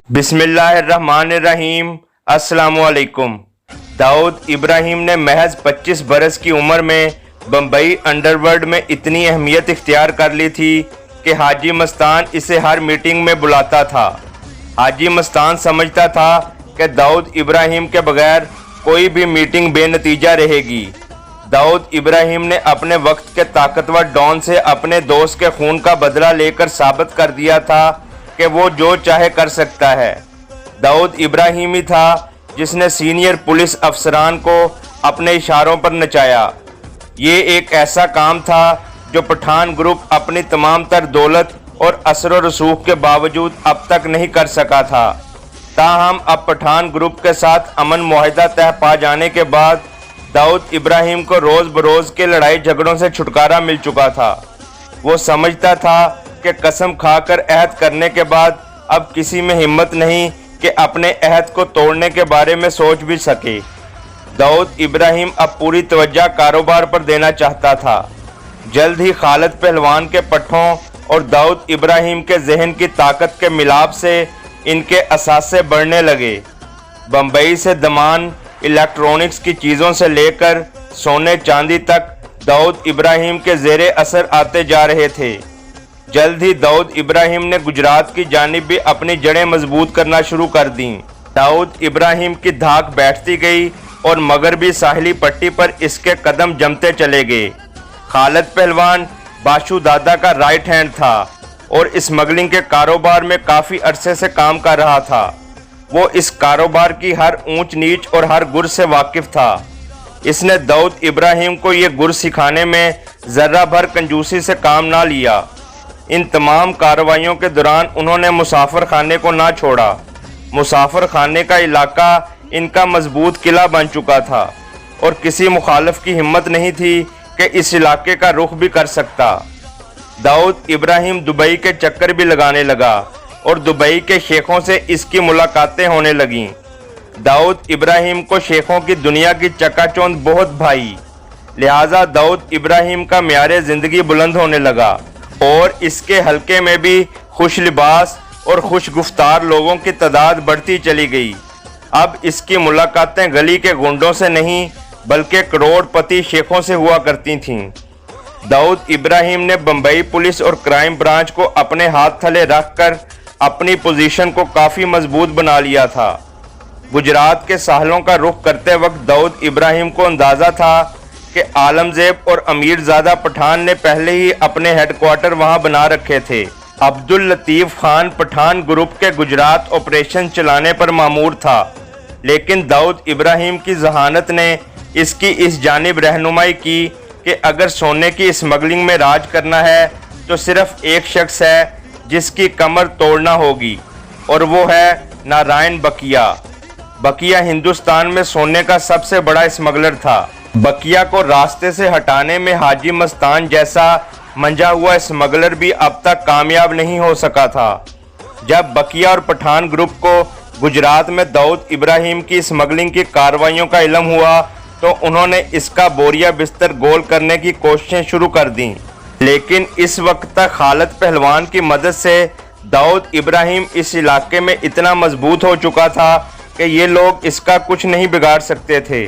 बिस्मिल्लाहिर्रहमानिर्रहीम। अस्सलामुअलैकुम। दाऊद इब्राहिम ने महज 25 बरस की उम्र में बम्बई अंडरवर्ल्ड में इतनी अहमियत इख्तियार कर ली थी कि हाजी मस्तान इसे हर मीटिंग में बुलाता था। हाजी मस्तान समझता था कि दाऊद इब्राहिम के बगैर कोई भी मीटिंग बेनतीजा रहेगी। दाऊद इब्राहिम ने अपने वक्त के ताकतवर डॉन से अपने दोस्त के खून का बदला लेकर साबित कर दिया था कि वो जो चाहे कर सकता है। दाऊद इब्राहिम ही था जिसने सीनियर पुलिस अफसरान को अपने इशारों पर नचाया। ये एक ऐसा काम था जो पठान ग्रुप अपनी तमाम तर दौलत और असर व रसूख के बावजूद अब तक नहीं कर सका था। ताहम अब पठान ग्रुप के साथ अमन मुआहिदा तय पा जाने के बाद दाऊद इब्राहिम को रोज़ बरोज़ के लड़ाई झगड़ों से छुटकारा मिल चुका था। वो समझता था कि कसम खाकर अहद करने के बाद अब किसी में हिम्मत नहीं कि अपने अहद को तोड़ने के बारे में सोच भी सके। दाऊद इब्राहिम अब पूरी तवज्जो कारोबार पर देना चाहता था। जल्द ही खालिद पहलवान के पट्ठों और दाऊद इब्राहिम के जहन की ताकत के मिलाप से इनके असासे बढ़ने लगे। बम्बई से दमान इलेक्ट्रॉनिक्स की चीज़ों से लेकर सोने चांदी तक दाऊद इब्राहिम के ज़ेरे असर आते जा रहे थे। जल्द ही दाऊद इब्राहिम ने गुजरात की जानिब भी अपनी जड़ें मजबूत करना शुरू कर दी। दाऊद इब्राहिम की धाक बैठती गई और मगरबी साहिली पट्टी पर इसके कदम जमते चले गए। खालिद पहलवान बाशु दादा का राइट हैंड था और स्मगलिंग के कारोबार में काफ़ी अरसे से काम कर रहा था। वो इस कारोबार की हर ऊंच नीच और हर गुर से वाकिफ था। इसने दाऊद इब्राहिम को ये गुर सिखाने में ज़र्रा भर कंजूसी से काम ना लिया। इन तमाम कार्रवाइयों के दौरान उन्होंने मुसाफिर खाने को ना छोड़ा। मुसाफिर खाने का इलाका इनका मजबूत किला बन चुका था और किसी मुखालिफ की हिम्मत नहीं थी कि इस इलाके का रुख भी कर सकता। दाऊद इब्राहिम दुबई के चक्कर भी लगाने लगा और दुबई के शेखों से इसकी मुलाकातें होने लगीं। दाऊद इब्राहिम को शेखों की दुनिया की चकाचौंध बहुत भाई, लिहाजा दाऊद इब्राहिम का म्यारे ज़िंदगी बुलंद होने लगा और इसके हलके में भी खुश लिबास और खुश गुफ्तार लोगों की तादाद बढ़ती चली गई। अब इसकी मुलाकातें गली के गुंडों से नहीं बल्कि करोड़पति शेखों से हुआ करती थीं। दाऊद इब्राहिम ने बम्बई पुलिस और क्राइम ब्रांच को अपने हाथ थले रखकर अपनी पोजीशन को काफ़ी मजबूत बना लिया था। गुजरात के साहलों का रुख करते वक्त दाऊद इब्राहिम को अंदाज़ा था कि आलमजेब और अमीरजादा पठान ने पहले ही अपने हेडक्वार्टर वहां बना रखे थे। अब्दुल लतीफ़ खान पठान ग्रुप के गुजरात ऑपरेशन चलाने पर मामूर था, लेकिन दाऊद इब्राहिम की जहानत ने इसकी इस जानिब रहनुमाई की कि अगर सोने की स्मगलिंग में राज करना है तो सिर्फ एक शख्स है जिसकी कमर तोड़ना होगी और वो है नारायण बकिया। बकिया हिंदुस्तान में सोने का सबसे बड़ा स्मगलर था। बकिया को रास्ते से हटाने में हाजी मस्तान जैसा मंजा हुआ स्मगलर भी अब तक कामयाब नहीं हो सका था। जब बकिया और पठान ग्रुप को गुजरात में दाऊद इब्राहिम की स्मगलिंग की कार्रवाइयों का इल्म हुआ तो उन्होंने इसका बोरिया बिस्तर गोल करने की कोशिशें शुरू कर दी। लेकिन इस वक्त तक खालिद पहलवान की मदद से दाऊद इब्राहिम इस इलाके में इतना मजबूत हो चुका था कि ये लोग इसका कुछ नहीं बिगाड़ सकते थे।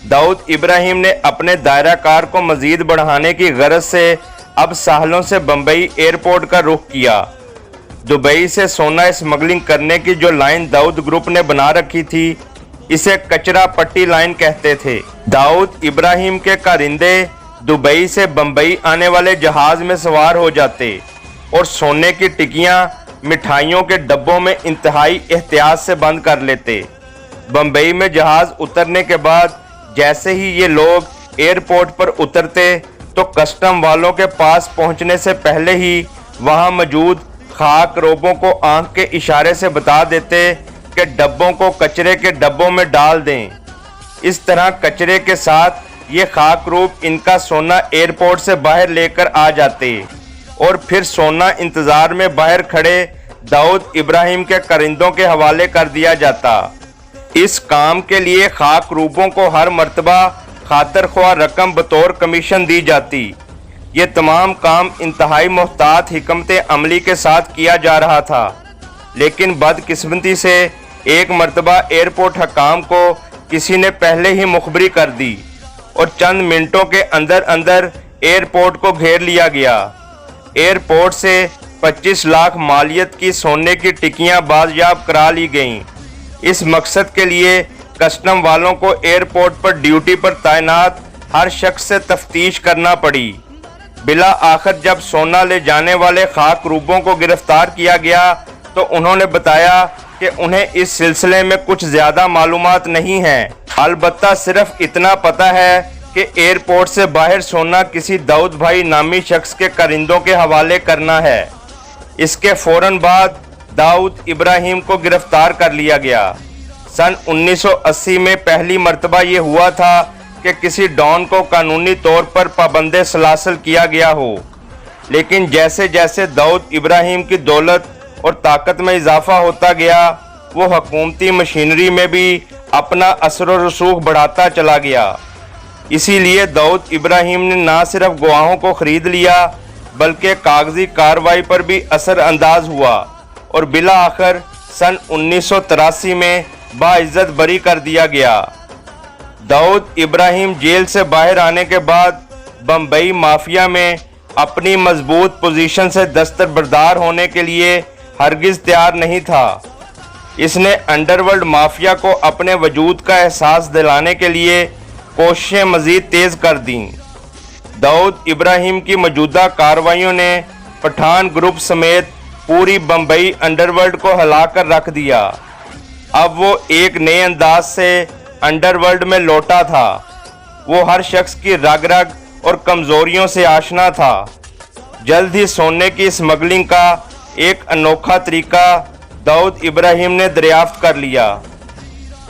दाऊद इब्राहिम ने अपने दायरा कार को मज़ीद बढ़ाने की गरज से अब साहलों से बम्बई एयरपोर्ट का रुख किया। दुबई से सोना स्मगलिंग करने की जो लाइन दाऊद ग्रुप ने बना रखी थी इसे कचरा पट्टी लाइन कहते थे। दाऊद इब्राहिम के कारिंदे दुबई से बम्बई आने वाले जहाज़ में सवार हो जाते और सोने की टिकियां मिठाइयों के डब्बों में इंतहाई एहतियात से बंद कर लेते। बम्बई में जहाज़ उतरने के बाद जैसे ही ये लोग एयरपोर्ट पर उतरते तो कस्टम वालों के पास पहुंचने से पहले ही वहां मौजूद खाक रोबों को आंख के इशारे से बता देते कि डब्बों को कचरे के डब्बों में डाल दें। इस तरह कचरे के साथ ये खाक रूप इनका सोना एयरपोर्ट से बाहर लेकर आ जाते और फिर सोना इंतज़ार में बाहर खड़े दाऊद इब्राहिम के करिंदों के हवाले कर दिया जाता। इस काम के लिए खाक रूपों को हर मर्तबा खातर ख्वाह रकम बतौर कमीशन दी जाती। ये तमाम काम इंतहाई मोहतात हिकमत अमली के साथ किया जा रहा था। لیکن بدقسمتی سے ایک مرتبہ ایئرپورٹ حکام کو کسی نے پہلے ہی مخبری کر دی اور چند منٹوں کے اندر اندر ایئرپورٹ کو گھیر لیا گیا۔ ایئرپورٹ سے 25 لاکھ مالیت کی سونے کی ٹکیاں بازیاب کرا لی گئیں۔ اس مقصد کے لیے کسٹم والوں کو ایئرپورٹ پر ڈیوٹی پر تعینات ہر شخص سے تفتیش کرنا پڑی۔ بالآخر جب سونا لے جانے والے خاک روبوں کو گرفتار کیا گیا تو انہوں نے بتایا کہ انہیں اس سلسلے میں کچھ زیادہ معلومات نہیں ہیں، البتہ صرف اتنا پتہ ہے کہ ایئرپورٹ سے باہر سونا کسی داؤد بھائی نامی شخص کے کرندوں کے حوالے کرنا ہے۔ اس کے فوراً بعد داؤد ابراہیم کو گرفتار کر لیا گیا۔ سن 1980 میں پہلی مرتبہ یہ ہوا تھا کہ کسی ڈان کو قانونی طور پر پابند سلاسل کیا گیا ہو، لیکن جیسے جیسے داؤد ابراہیم کی دولت اور طاقت میں اضافہ ہوتا گیا، وہ حکومتی مشینری میں بھی اپنا اثر و رسوخ بڑھاتا چلا گیا۔ اسی لیے داؤد ابراہیم نے نہ صرف گواہوں کو خرید لیا بلکہ کاغذی کارروائی پر بھی اثر انداز ہوا اور بالآخر سن 1983 میں باعزت بری کر دیا گیا۔ داؤد ابراہیم جیل سے باہر آنے کے بعد بمبئی مافیا میں اپنی مضبوط پوزیشن سے دستبردار ہونے کے لیے ہرگز تیار نہیں تھا۔ اس نے انڈرورلڈ مافیا کو اپنے وجود کا احساس دلانے کے لیے کوششیں مزید تیز کر دیں۔ داؤد ابراہیم کی موجودہ کارروائیوں نے پٹھان گروپ سمیت پوری بمبئی انڈرورلڈ کو ہلا کر رکھ دیا۔ اب وہ ایک نئے انداز سے انڈرورلڈ میں لوٹا تھا۔ وہ ہر شخص کی رگ رگ اور کمزوریوں سے آشنا تھا۔ جلد ہی سونے کی اسمگلنگ کا ایک انوکھا طریقہ داؤد ابراہیم نے دریافت کر لیا۔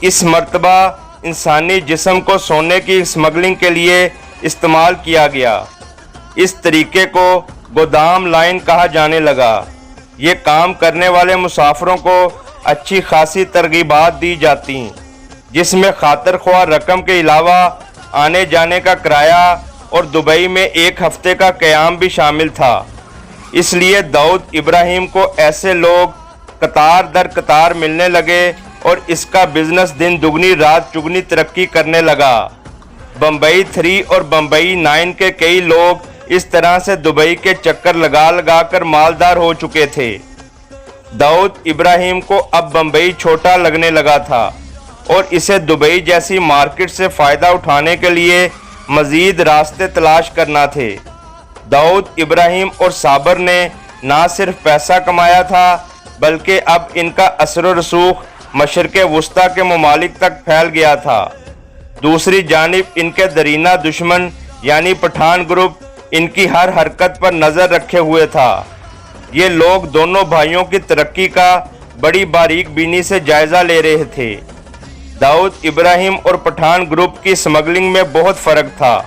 اس مرتبہ انسانی جسم کو سونے کی اسمگلنگ کے لیے استعمال کیا گیا۔ اس طریقے کو گودام لائن کہا جانے لگا۔ یہ کام کرنے والے مسافروں کو اچھی خاصی ترغیبات دی جاتی، جس میں خاطر خواہ رقم کے علاوہ آنے جانے کا کرایہ اور دبئی میں ایک ہفتے کا قیام بھی شامل تھا۔ اس لیے داؤد ابراہیم کو ایسے لوگ قطار در قطار ملنے لگے اور اس کا بزنس دن دگنی رات چگنی ترقی کرنے لگا۔ بمبئی 3 اور بمبئی 9 کے کئی لوگ اس طرح سے دبئی کے چکر لگا لگا کر مالدار ہو چکے تھے۔ داؤد ابراہیم کو اب بمبئی چھوٹا لگنے لگا تھا اور اسے دبئی جیسی مارکیٹ سے فائدہ اٹھانے کے لیے مزید راستے تلاش کرنا تھے۔ داؤد ابراہیم اور صابر نے نہ صرف پیسہ کمایا تھا بلکہ اب ان کا اثر و رسوخ مشرق وسطیٰ کے ممالک تک پھیل گیا تھا۔ دوسری جانب ان کے درینہ دشمن یعنی پٹھان گروپ ان کی ہر حرکت پر نظر رکھے ہوئے تھا۔ یہ لوگ دونوں بھائیوں کی ترقی کا بڑی باریک بینی سے جائزہ لے رہے تھے۔ داؤد ابراہیم اور پٹھان گروپ کی اسمگلنگ میں بہت فرق تھا۔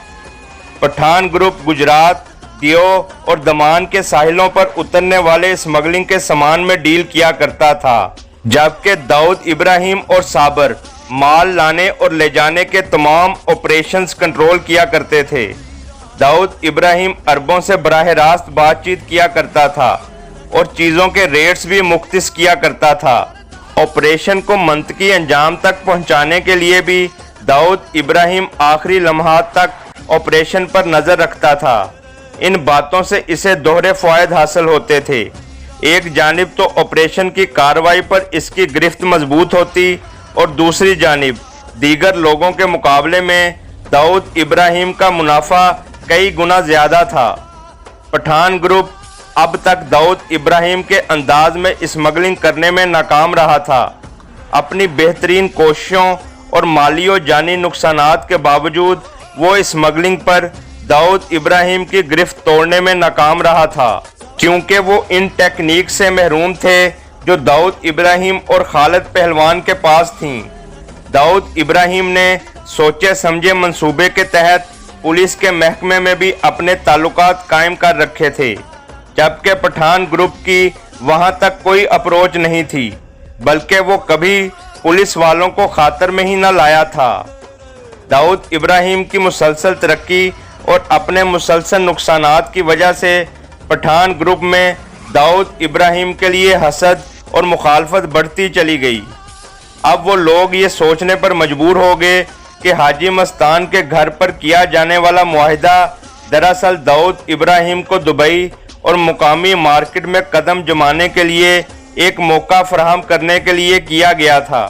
پٹھان گروپ گجرات، دیو اور دمان کے ساحلوں پر اترنے والے اسمگلنگ کے سامان میں ڈیل کیا کرتا تھا، جبکہ داؤد ابراہیم اور صابر مال لانے اور لے جانے کے تمام آپریشنز کنٹرول کیا کرتے تھے۔ داؤد ابراہیم عربوں سے براہ راست بات چیت کیا کرتا تھا اور چیزوں کے ریٹس بھی مختص کیا کرتا تھا۔ آپریشن کو منطقی انجام تک پہنچانے کے لیے بھی داؤد ابراہیم آخری لمحات تک آپریشن پر نظر رکھتا تھا۔ ان باتوں سے اسے دوہرے فوائد حاصل ہوتے تھے۔ ایک جانب تو آپریشن کی کارروائی پر اس کی گرفت مضبوط ہوتی اور دوسری جانب دیگر لوگوں کے مقابلے میں داؤد ابراہیم کا منافع کئی گنا زیادہ تھا۔ پٹھان گروپ اب تک داؤد ابراہیم کے انداز میں اسمگلنگ کرنے میں ناکام رہا تھا۔ اپنی بہترین کوششوں اور مالی و جانی نقصانات کے باوجود وہ اسمگلنگ پر داؤد ابراہیم کی گرفت توڑنے میں ناکام رہا تھا، کیونکہ وہ ان ٹیکنیک سے محروم تھے جو داؤد ابراہیم اور خالد پہلوان کے پاس تھیں۔ داؤد ابراہیم نے سوچے سمجھے منصوبے کے تحت پولیس کے محکمے میں بھی اپنے تعلقات قائم کر رکھے تھے، جبکہ پٹھان گروپ کی وہاں تک کوئی اپروچ نہیں تھی، بلکہ وہ کبھی پولیس والوں کو خاطر میں ہی نہ لایا تھا۔ داؤد ابراہیم کی مسلسل ترقی اور اپنے مسلسل نقصانات کی وجہ سے پٹھان گروپ میں داؤد ابراہیم کے لیے حسد और मुखालफत बढ़ती चली गई। अब वो लोग ये सोचने पर मजबूर हो गए कि हाजी मस्तान के घर पर किया जाने वाला मुआहिदा दरअसल दाऊद इब्राहिम को दुबई और मुकामी मार्केट में कदम जमाने के लिए एक मौका फराहम करने के लिए किया गया था।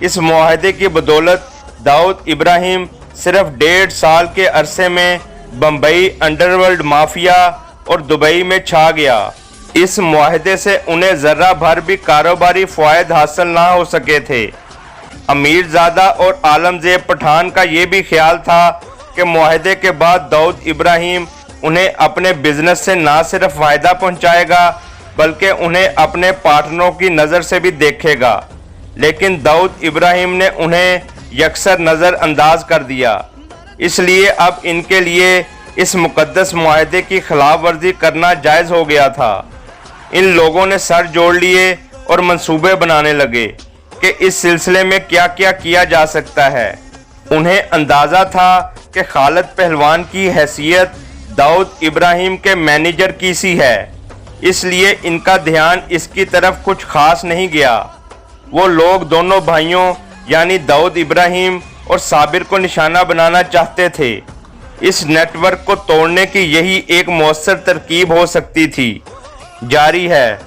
इस मुआहिदे की बदौलत दाऊद इब्राहिम सिर्फ 1.5 साल के अरसे में बम्बई अंडरवर्ल्ड माफिया और दुबई में छा गया। इस मुआहिदे से उन्हें ज़र्रा भर भी कारोबारी फ़वायद हासिल ना हो सके थे। अमीरज़ादा और आलमज़ेब पठान का ये भी ख्याल था कि मुआहिदे के बाद दाऊद इब्राहिम उन्हें अपने बिजनेस से ना सिर्फ फ़ायदा पहुंचाएगा बल्कि उन्हें अपने पार्टनरों की नज़र से भी देखेगा, लेकिन दाऊद इब्राहिम ने उन्हें यकसर नज़र अंदाज कर दिया। इसलिए अब इनके लिए इस मुकद्दस मुआहिदे की खिलाफ वर्जी करना जायज़ हो गया था। इन लोगों ने सर जोड़ लिए और मंसूबे बनाने लगे कि इस सिलसिले में क्या क्या किया जा सकता है। उन्हें अंदाज़ा था कि खालिद पहलवान की हैसियत दाऊद इब्राहिम के मैनेजर की सी है, इसलिए इनका ध्यान इसकी तरफ कुछ खास नहीं गया। वो लोग दोनों भाइयों यानी दाऊद इब्राहिम और साबिर को निशाना बनाना चाहते थे। इस नेटवर्क को तोड़ने की यही एक मौसर तरकीब हो सकती थी। जारी है।